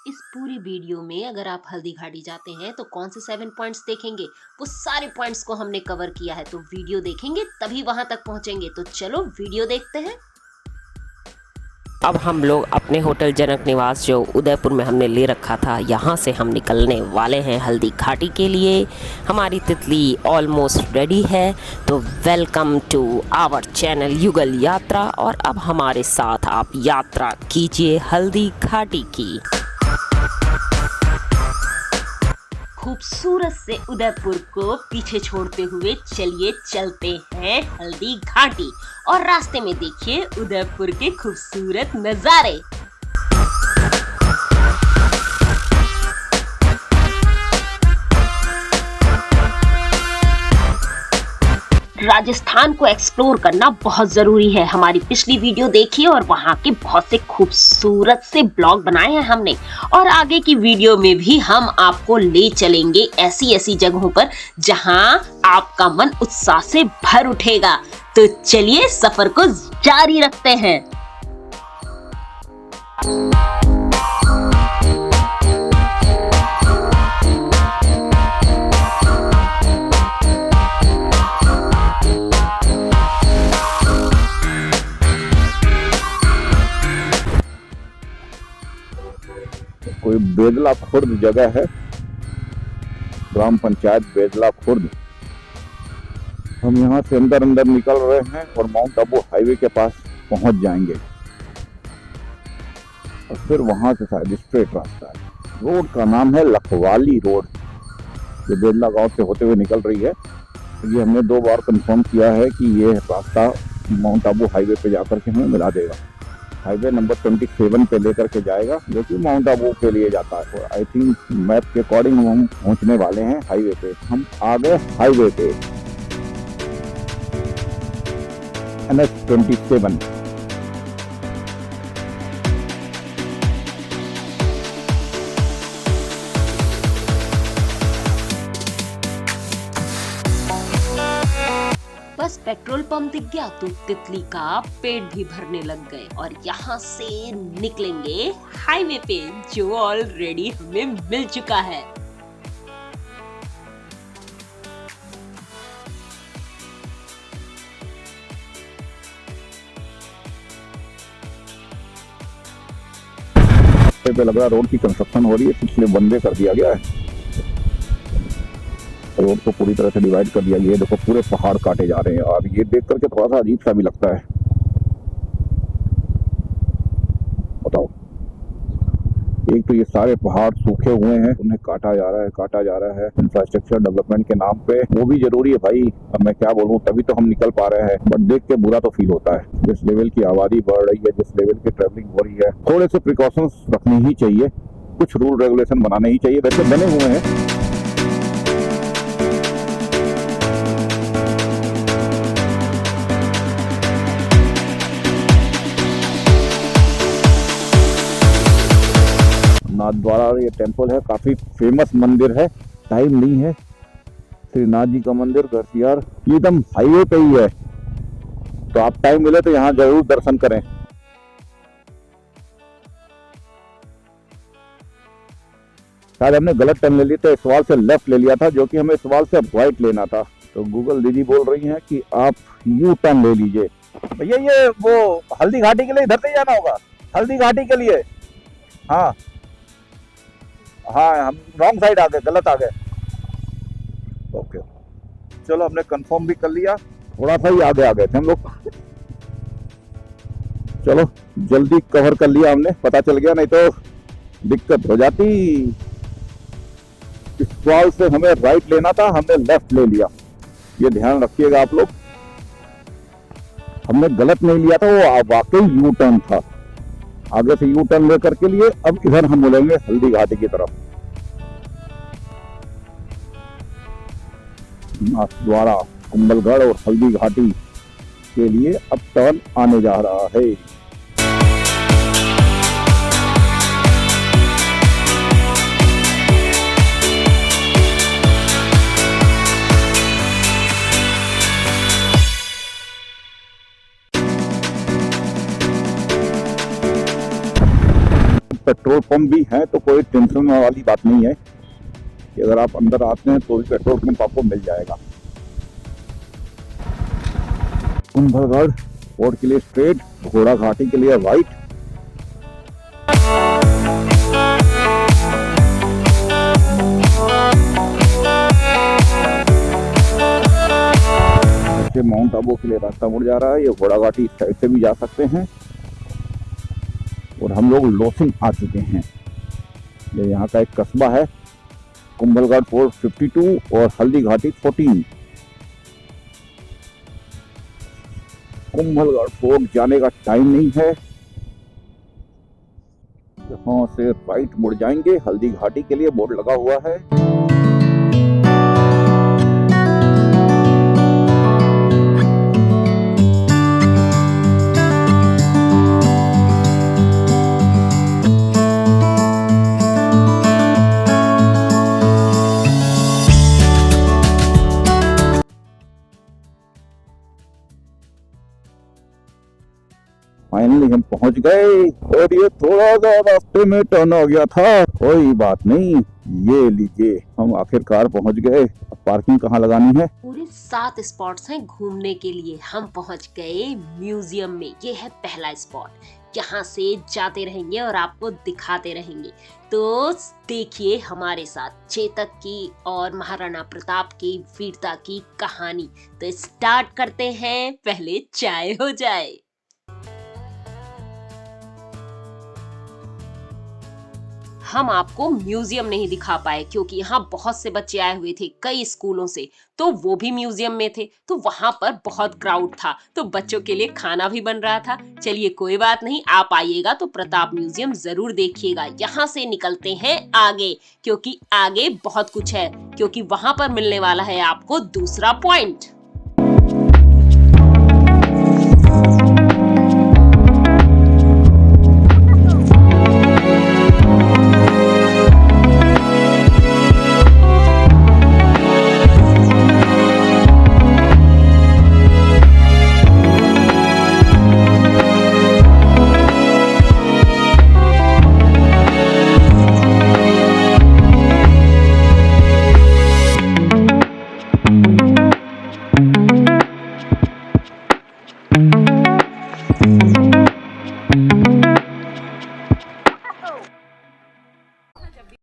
इस पूरी वीडियो में अगर आप हल्दी घाटी जाते हैं तो कौन से 7 पॉइंट्स देखेंगे? वो सारे पॉइंट्स को हमने कवर किया है, तो वीडियो देखेंगे तभी वहां तक पहुंचेंगे। तो चलो वीडियो देखते हैं। अब हम लोग अपने होटल जनक निवास जो उदयपुर में हमने ले रखा था, यहाँ से हम निकलने वाले हैं हल्दी घाटी के लिए। हमारी तितली ऑलमोस्ट रेडी है। तो वेलकम टू आवर चैनल युगल यात्रा। और अब हमारे साथ आप यात्रा कीजिए हल्दी घाटी की। खूबसूरत से उदयपुर को पीछे छोड़ते हुए चलिए चलते हैं हल्दी घाटी, और रास्ते में देखिए उदयपुर के खूबसूरत नजारे। राजस्थान को एक्सप्लोर करना बहुत जरूरी है। हमारी पिछली वीडियो देखिए और वहां के बहुत से खूबसूरत से ब्लॉग बनाए हैं हमने, और आगे की वीडियो में भी हम आपको ले चलेंगे ऐसी ऐसी जगहों पर जहां आपका मन उत्साह से भर उठेगा। तो चलिए सफर को जारी रखते हैं। कोई बेदला खुर्द जगह है, ग्राम पंचायत बेदला खुर्द। हम यहाँ से अंदर अंदर निकल रहे हैं और माउंट आबू हाईवे के पास पहुंच जाएंगे, और फिर वहां से शायद स्ट्रेट रास्ता है। रोड का नाम है लखवाली रोड, जो बेदला गांव से होते हुए निकल रही है। ये हमने 2 बार कंफर्म किया है कि ये रास्ता माउंट आबू हाईवे पे जाकर के हमें मिला देगा। हाईवे नंबर 27 पे लेकर के जाएगा, जो कि माउंट आबू के लिए जाता है। और आई थिंक मैप के अकॉर्डिंग हम पहुंचने वाले हैं हाईवे पे। हम आ गए हाईवे पे, NH27। बस पेट्रोल पंप दिख गया तो तितली का पेट भी भरने लग गए, और यहाँ से निकलेंगे हाईवे पे जो ऑलरेडी हमें मिल चुका है। पे लग रहा रोड की कंस्ट्रक्शन हो रही है, पिछले बंदे कर दिया गया है। रोड को पूरी तरह से डिवाइड कर दिया गया है। देखो पूरे पहाड़ काटे जा रहे हैं, और ये देख करके थोड़ा सा अजीब सा भी लगता है। बताओ, एक तो ये सारे पहाड़ सूखे हुए हैं, उन्हें काटा जा रहा है इंफ्रास्ट्रक्चर डेवलपमेंट के नाम पे। वो भी जरूरी है भाई, अब मैं क्या बोलूं, तभी तो हम निकल पा रहे हैं। बट देख के बुरा तो फील होता है। जिस लेवल की आबादी बढ़ रही है, जिस लेवल की ट्रेवलिंग हो रही है, थोड़े से प्रिकॉशंस रखनी ही चाहिए, कुछ रूल रेगुलेशन बनाने ही चाहिए। वैसे बने हुए हैं। नाथ द्वारा ये टेम्पल है, काफी फेमस मंदिर है। टाइम नहीं है, श्रीनाथ जी का मंदिर घरसियार ये एकदम हाईवे पे ही है, तो आप टाइम मिले तो यहाँ जरूर दर्शन करें। शायद हमने गलत टर्न ले लिया था, इस वाल से लेफ्ट ले लिया था, जो कि हमें इस वाल से राइट लेना था। तो गूगल दीदी बोल रही हैं कि आप यू टर्न ले लीजिए। भैया ये वो हल्दी घाटी के लिए इधर से जाना होगा, हल्दी घाटी के लिए। हाँ हाँ, हम रॉन्ग साइड आ गए, गलत आ गए। ओके, चलो हमने कंफर्म भी कर लिया, थोड़ा सा ही आगे आ गए थे हम लोग। चलो जल्दी कवर कर लिया हमने, पता चल गया, नहीं तो दिक्कत हो जाती। इस वाल से हमें राइट लेना था, हमने लेफ्ट ले लिया, ये ध्यान रखिएगा आप लोग। हमने गलत नहीं लिया था, वो वाकई यू टर्न था। आगे से यू टर्न लेकर के लिए अब इधर हम बोलेंगे हल्दी घाटी की तरफ। नाथ द्वारा, कुंभलगढ़ और हल्दी घाटी के लिए अब टर्न आने जा रहा है। पेट्रोल पंप भी हैं, तो कोई टेंशन वाली बात नहीं है कि अगर आप अंदर आते हैं तो भी पेट्रोल पंप आपको मिल जाएगा। कुंभलगढ़ रोड के लिए स्ट्रेट, घोड़ा घाटी के लिए राइट। माउंट आबू के लिए रास्ता मुड़ जा रहा है। ये घोड़ा घाटी इस साइड से भी जा सकते हैं। और हम लोग लोसिंग आ चुके हैं। ये यहाँ का एक कस्बा है। कुंभलगढ़ फोर्ट 52 और हल्दी घाटी 14। कुंभलगढ़ फोर्ट जाने का टाइम नहीं है। यहाँ से राइट मुड़ जाएंगे। हल्दी घाटी के लिए बोर्ड लगा हुआ है। फाइनली हम पहुंच गए और ये थोड़ा सा रास्ते में टर्न हो गया था, कोई बात नहीं। ये लीजिए, हम आखिरकार पहुंच गए। अब पार्किंग कहाँ लगानी है? पूरे 7 स्पॉट्स हैं घूमने के लिए। हम पहुंच गए म्यूजियम में। ये है पहला स्पॉट। यहाँ से जाते रहेंगे और आपको दिखाते रहेंगे। तो देखिए हमारे साथ चेतक की और महाराणा प्रताप की वीरता की कहानी। तो स्टार्ट करते हैं, पहले चाय हो जाए। हम आपको म्यूजियम नहीं दिखा पाए क्योंकि यहाँ बहुत से बच्चे आए हुए थे कई स्कूलों से, तो वो भी म्यूजियम में थे, तो वहां पर बहुत क्राउड था, तो बच्चों के लिए खाना भी बन रहा था। चलिए कोई बात नहीं, आप आइएगा तो प्रताप म्यूजियम जरूर देखिएगा। यहाँ से निकलते हैं आगे, क्योंकि आगे बहुत कुछ है, क्योंकि वहां पर मिलने वाला है आपको दूसरा पॉइंट।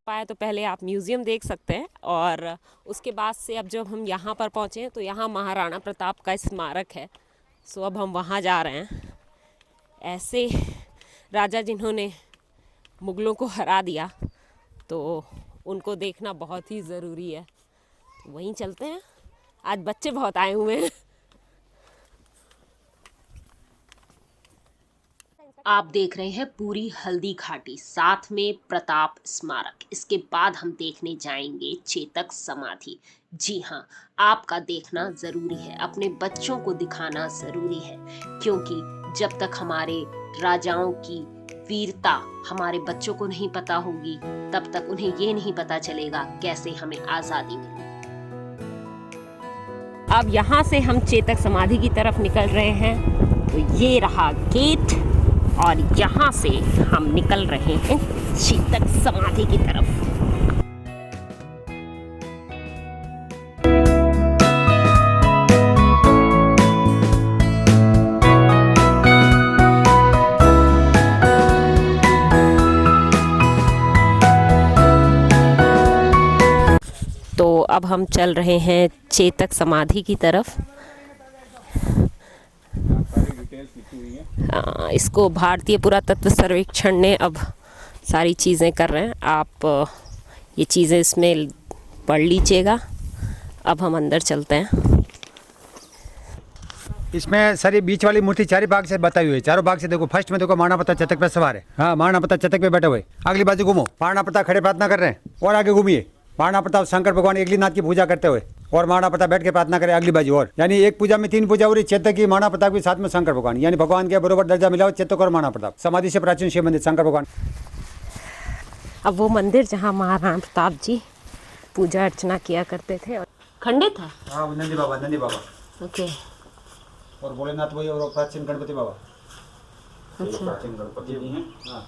पाए तो पहले आप म्यूज़ियम देख सकते हैं, और उसके बाद से अब जब हम यहाँ पर पहुँचे हैं तो यहाँ महाराणा प्रताप का स्मारक है। सो अब हम वहाँ जा रहे हैं। ऐसे राजा जिन्होंने मुग़लों को हरा दिया, तो उनको देखना बहुत ही ज़रूरी है। तो वहीं चलते हैं। आज बच्चे बहुत आए हुए हैं। आप देख रहे हैं पूरी हल्दी घाटी, साथ में प्रताप स्मारक। इसके बाद हम देखने जाएंगे चेतक समाधि। जी हाँ, आपका देखना जरूरी है, अपने बच्चों को दिखाना जरूरी है, क्योंकि जब तक हमारे राजाओं की वीरता हमारे बच्चों को नहीं पता होगी, तब तक उन्हें ये नहीं पता चलेगा कैसे हमें आजादी मिली। अब यहाँ से हम चेतक समाधि की तरफ निकल रहे हैं। तो ये रहा गेट, और यहाँ से हम निकल रहे हैं चेतक समाधि की तरफ। तो अब हम चल रहे हैं चेतक समाधि की तरफ। इसको भारतीय पुरातत्व सर्वेक्षण ने अब सारी चीज़ें कर रहे हैं। आप ये चीज़ें इसमें पढ़ लीजिएगा। अब हम अंदर चलते हैं। इसमें सारी बीच वाली मूर्ति चारों भाग से बताई हुई है। चारों भाग से देखो, फर्स्ट में देखो महाराणा प्रताप चेतक पे सवार है। हाँ, महाराणा प्रताप चेतक पे बैठे हुए। अगली बाजू घूमो, महाराणा प्रताप खड़े प्रार्थना कर रहे हैं, और आगे घूमिए, महाराणा प्रताप शंकर भगवान एकलीनाथ की पूजा करते हुए, और महाराणा प्रताप बैठ के प्रार्थना करे अगली बाजू। और यानी एक पूजा में 3 पूजा हो रही, चेतक की, महाराणा प्रताप के साथ में शंकर भगवान, यानी भगवान के बरोबर दर्जा मिला हो चेतक और महाराणा प्रताप। समाधि से प्राचीन शिव मंदिर शंकर भगवान। अब वो मंदिर जहाँ महाराणा प्रताप जी पूजा अर्चना किया करते थे, खंडित था। हाँ, नंदी बाबा। ओके। और भोलेनाथ वही, और प्राचीन गणपति बाबा। अच्छा। प्राचीन गणपति भी हैं। हाँ।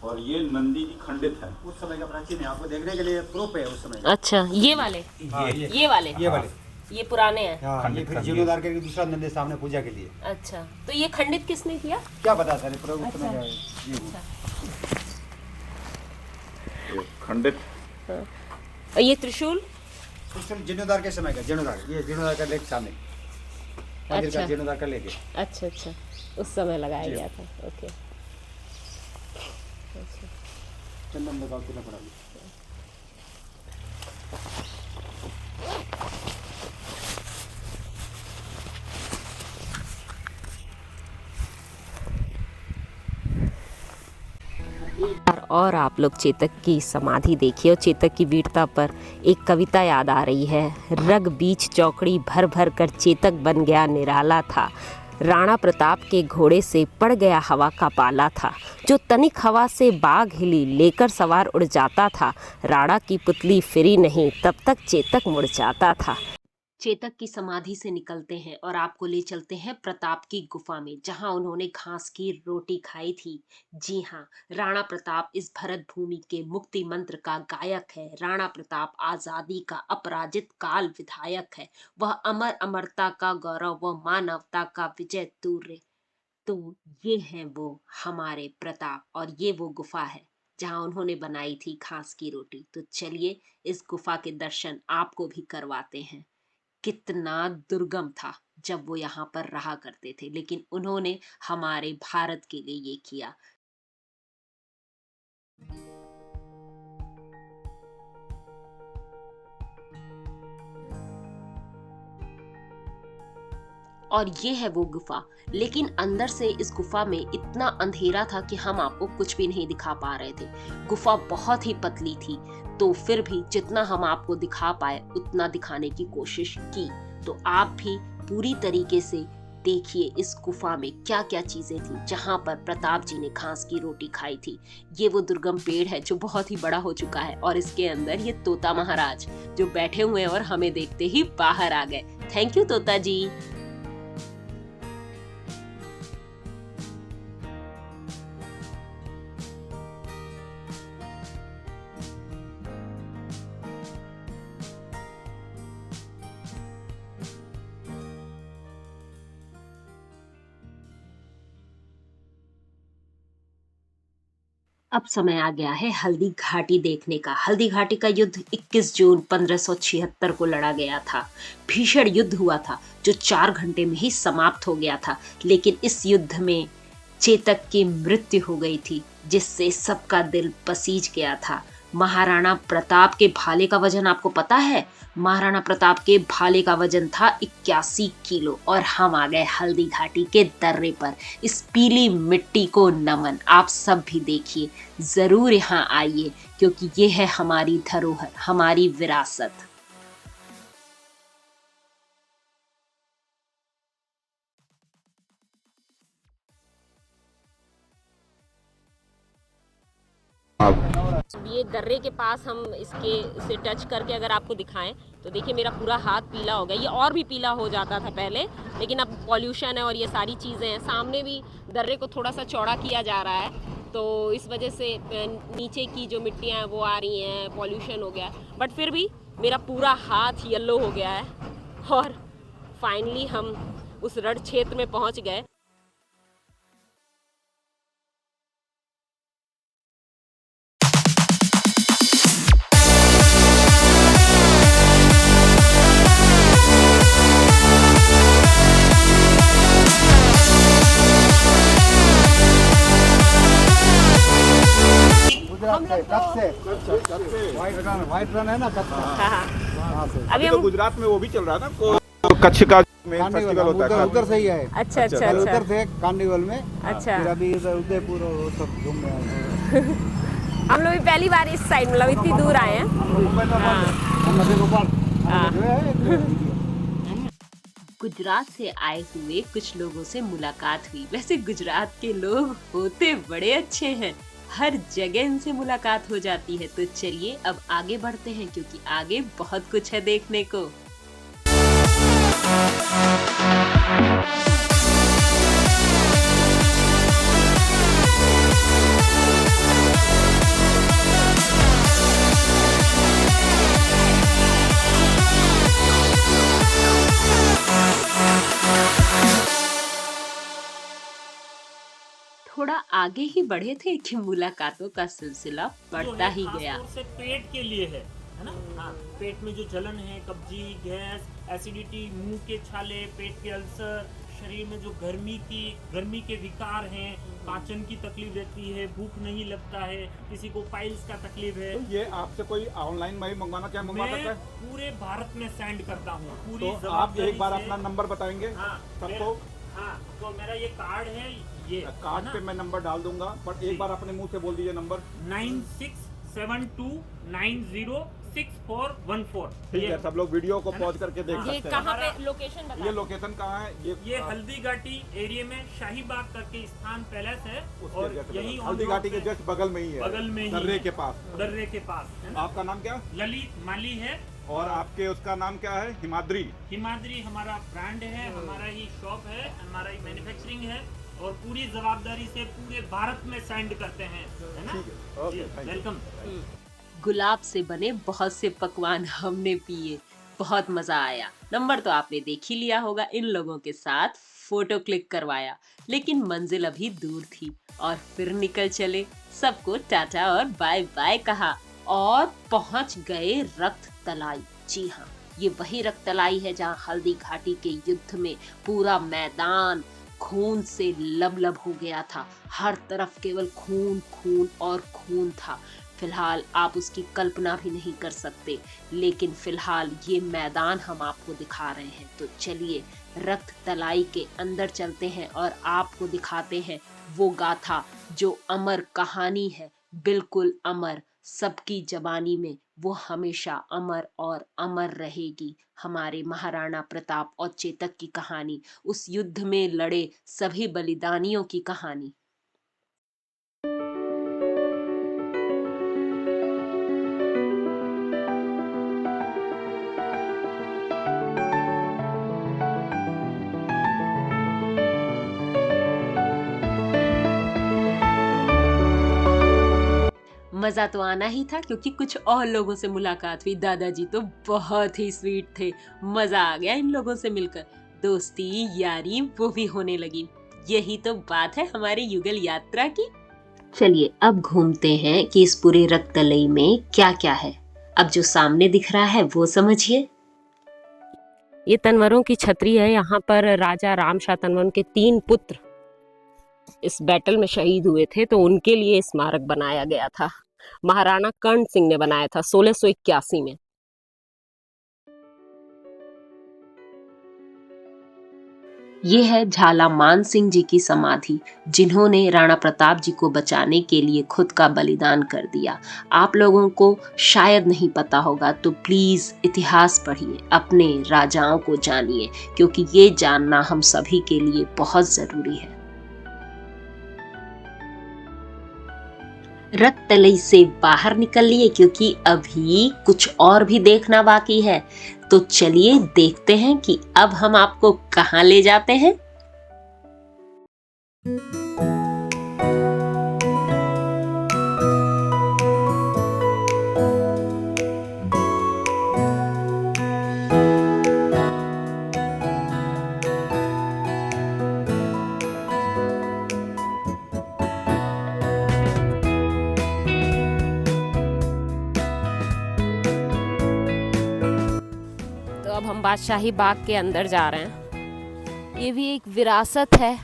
और ये नंदी जी खंडित है। उस समय का प्राचीन है, आपको देखने के लिए प्रूफ है उस समय का। अच्छा, ये वाले हाँ, ये वाले ये पुराने हैं। हाँ, ये फिर जीर्णोद्धार के दूसरा नंदी सामने पूजा के लिए। अच्छा, तो ये खंडित किसने किया? क्या पता सर, पूरा उस समय का है। ये खंडित। और ये त्रिशूल? जीर्णोद्धार के समय का, जीर्णोद्धार, ये जीर्णोद्धार का लेक सामने। मंदिर का जीर्णोद्धार का लेके। अच्छा, उस समय लगाया गया था। ओके। चंदन लगाओ कितना पड़ा। और आप लोग चेतक की समाधि देखिए और चेतक की वीरता पर एक कविता याद आ रही है। रग बीच चौकड़ी भर भर कर चेतक बन गया निराला था, राणा प्रताप के घोड़े से पड़ गया हवा का पाला था, जो तनिक हवा से बाग हिली लेकर सवार उड़ जाता था, राणा की पुतली फिरी नहीं तब तक चेतक मुड़ जाता था। चेतक की समाधि से निकलते हैं और आपको ले चलते हैं प्रताप की गुफा में, जहां उन्होंने घास की रोटी खाई थी। जी हाँ, राणा प्रताप इस भरत भूमि के मुक्ति मंत्र का गायक है। राणा प्रताप आजादी का अपराजित काल विधायक है। वह अमर अमरता का गौरव व मानवता का विजय तूर्य। तो ये है वो हमारे प्रताप, और ये वो गुफा है जहां उन्होंने बनाई थी घास की रोटी। तो चलिए इस गुफा के दर्शन आपको भी करवाते हैं। कितना दुर्गम था जब वो यहाँ पर रहा करते थे, लेकिन उन्होंने हमारे भारत के लिए ये किया। और ये है वो गुफा, लेकिन अंदर से इस गुफा में इतना अंधेरा था कि हम आपको कुछ भी नहीं दिखा पा रहे थे। गुफा बहुत ही पतली थी, तो फिर भी जितना हम आपको दिखा पाए उतना दिखाने की कोशिश की। तो आप भी पूरी तरीके से देखिए इस गुफा में क्या क्या चीजें थी जहां पर प्रताप जी ने घास की रोटी खाई थी। ये वो दुर्गम पेड़ है जो बहुत ही बड़ा हो चुका है, और इसके अंदर ये तोता महाराज जो बैठे हुए हैं और हमें देखते ही बाहर आ गए। थैंक यू तोता जी। अब समय आ गया है हल्दी घाटी देखने का। हल्दी घाटी का युद्ध 21 जून 1576 को लड़ा गया था। भीषण युद्ध हुआ था जो 4 घंटे में ही समाप्त हो गया था, लेकिन इस युद्ध में चेतक की मृत्यु हो गई थी, जिससे सबका दिल पसीज गया था। महाराणा प्रताप के भाले का वजन आपको पता है? महाराणा प्रताप के भाले का वजन था 81 किलो। और हम आ गए हल्दी घाटी के दर्रे पर। इस पीली मिट्टी को नमन। आप सब भी देखिए, जरूर यहाँ आइए, क्योंकि ये है हमारी धरोहर, हमारी विरासत। ये दर्रे के पास हम इसे टच करके अगर आपको दिखाएं तो देखिए मेरा पूरा हाथ पीला हो गया। ये और भी पीला हो जाता था पहले, लेकिन अब पॉल्यूशन है और ये सारी चीज़ें हैं। सामने भी दर्रे को थोड़ा सा चौड़ा किया जा रहा है, तो इस वजह से नीचे की जो मिट्टियाँ हैं वो आ रही हैं, पॉल्यूशन हो गया। बट फिर भी मेरा पूरा हाथ येलो हो गया है और फाइनली हम उस रण क्षेत्र में पहुँच गए। व्हाइट रन है ना, अभी हम गुजरात में वो भी चल रहा था, कच्छ का मेन फेस्टिवल होता है, उधर से ही है। अच्छा अच्छा अच्छा उधर से कार्निवल में। अच्छा, फिर अभी इधर उदयपुर और सब घूमने आए हैं। हम लोग भी पहली बार इस साइड, मतलब इतनी दूर आए हैं। गुजरात से आए हुए कुछ लोगों से मुलाकात हुई। वैसे गुजरात के लोग होते बड़े अच्छे हैं, हर जगह इनसे मुलाकात हो जाती है। तो चलिए अब आगे बढ़ते हैं, क्योंकि आगे बहुत कुछ है देखने को। आगे ही बढ़े थे कि मुलाकातों का सिलसिला बढ़ता ही गया। खास तौर से पेट के लिए है ना। हाँ, पेट में जो जलन है, कब्जी, गैस, एसिडिटी, मुंह के छाले, पेट के अल्सर, शरीर में जो गर्मी के विकार हैं, पाचन की तकलीफ रहती है, भूख नहीं लगता है, किसी को पाइल्स का तकलीफ है। तो ये आपसे कोई ऑनलाइन में मंगवाना क्या मंगवा सकता मैं है? पूरे भारत में सेंड करता हूँ, पूरी तो आप एक बार जवाबदारी से। अपना नंबर बताएंगे हाँ, सबको? हाँ, तो मेरा ये कार्ड है, ये कार्ड पे मैं नंबर डाल दूंगा, बट एक बार अपने मुंह से बोल दीजिए नंबर। 9672906414। ठीक है, सब लोग वीडियो को पॉज करके देख हाँ। सकते ये हैं। कहाँ पे लोकेशन ये लोकेशन कहाँ है? ये हल्दी घाटी एरिया में शाहीबाग करके स्थान पैलेस है, उसके और जस्ट यही बगल। on हल्दी road घाटी के पे- जस्ट बगल में ही है, बगल में ही दर्रे है। के पास। दर्रे के पास है ना। आपका नाम क्या? ललित माली है, और आपके उसका नाम क्या है? हिमाद्री। हिमाद्री हमारा ब्रांड है, हमारा ही शॉप है, हमारा ही मैन्युफैक्चरिंग है, और पूरी जवाबदारी से पूरे भारत में सेंड करते हैं, है ना। ठीक है, ओके, थैंक यू। वेलकम। गुलाब से बने बहुत से पकवान हमने पिए, बहुत मजा आया। नंबर तो आपने देख ही लिया होगा। इन लोगों के साथ फोटो क्लिक करवाया, लेकिन मंजिल अभी दूर थी और फिर निकल चले। सबको टाटा और बाय बाय कहा और पहुंच गए रक्त तलाई। जी हाँ, ये वही रक्त तलाई है जहाँ हल्दी घाटी के युद्ध में पूरा मैदान खून से लबलब हो गया था। हर तरफ केवल खून खून और खून था। फिलहाल आप उसकी कल्पना भी नहीं कर सकते, लेकिन फिलहाल ये मैदान हम आपको दिखा रहे हैं। तो चलिए रक्त तलाई के अंदर चलते हैं और आपको दिखाते हैं वो गाथा जो अमर कहानी है, बिल्कुल अमर, सबकी जबानी में वो हमेशा अमर और अमर रहेगी। हमारे महाराणा प्रताप और चेतक की कहानी, उस युद्ध में लड़े सभी बलिदानियों की कहानी। मजा तो आना ही था क्योंकि कुछ और लोगों से मुलाकात हुई। दादाजी तो बहुत ही स्वीट थे, मजा आ गया इन लोगों से मिलकर। दोस्ती यारी वो भी होने लगी। यही तो बात है हमारी युगल यात्रा की। चलिए अब घूमते हैं कि इस पूरे रक्ततलई में क्या क्या है। अब जो सामने दिख रहा है वो समझिए। ये तनवरों की छतरी है। यहाँ पर राजा राम शाह तनवर के 3 पुत्र इस बैटल में शहीद हुए थे, तो उनके लिए स्मारक बनाया गया था। महाराणा कर्ण सिंह ने बनाया था 1681 में। ये है झालामान सिंह जी की समाधि, जिन्होंने राणा प्रताप जी को बचाने के लिए खुद का बलिदान कर दिया। आप लोगों को शायद नहीं पता होगा, तो प्लीज इतिहास पढ़िए, अपने राजाओं को जानिए, क्योंकि ये जानना हम सभी के लिए बहुत जरूरी है। रक्ततलई से बाहर निकलिए क्योंकि अभी कुछ और भी देखना बाकी है। तो चलिए देखते हैं कि अब हम आपको कहाँ ले जाते हैं। तो अब हम बादशाही बाग के अंदर जा रहे हैं। ये भी एक विरासत है।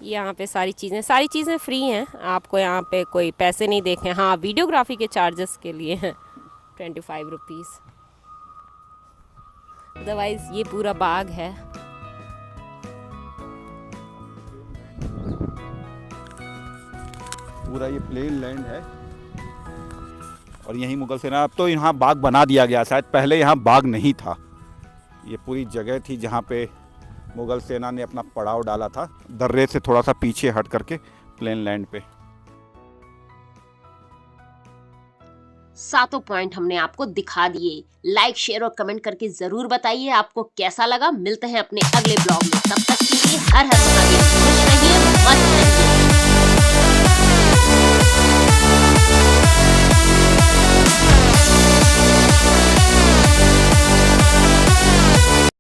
यहाँ पे सारी चीज़ें फ्री हैं। आपको यहाँ पे कोई पैसे नहीं देखने। हाँ, वीडियोग्राफी के चार्जेस के लिए हैं 25 रुपीज़। अदरवाइज ये पूरा बाग है। पूरा ये प्लेन लैंड है और यहीं मुगल सेना, अब तो यहाँ बाग बना दिया गया, शायद पहले यहाँ बाग नहीं था। ये पूरी जगह थी जहाँ पे मुगल सेना ने अपना पड़ाव डाला था, दर्रे से थोड़ा सा पीछे हट करके प्लेन लैंड पे। सातों पॉइंट हमने आपको दिखा दिए। लाइक, शेयर और कमेंट करके जरूर बताइए आपको कैसा लगा। मिलते हैं अपने अगले ब्लॉग में, तब तक के लिए हर हर महादेव, खुश रहिए, मस्त रहिए।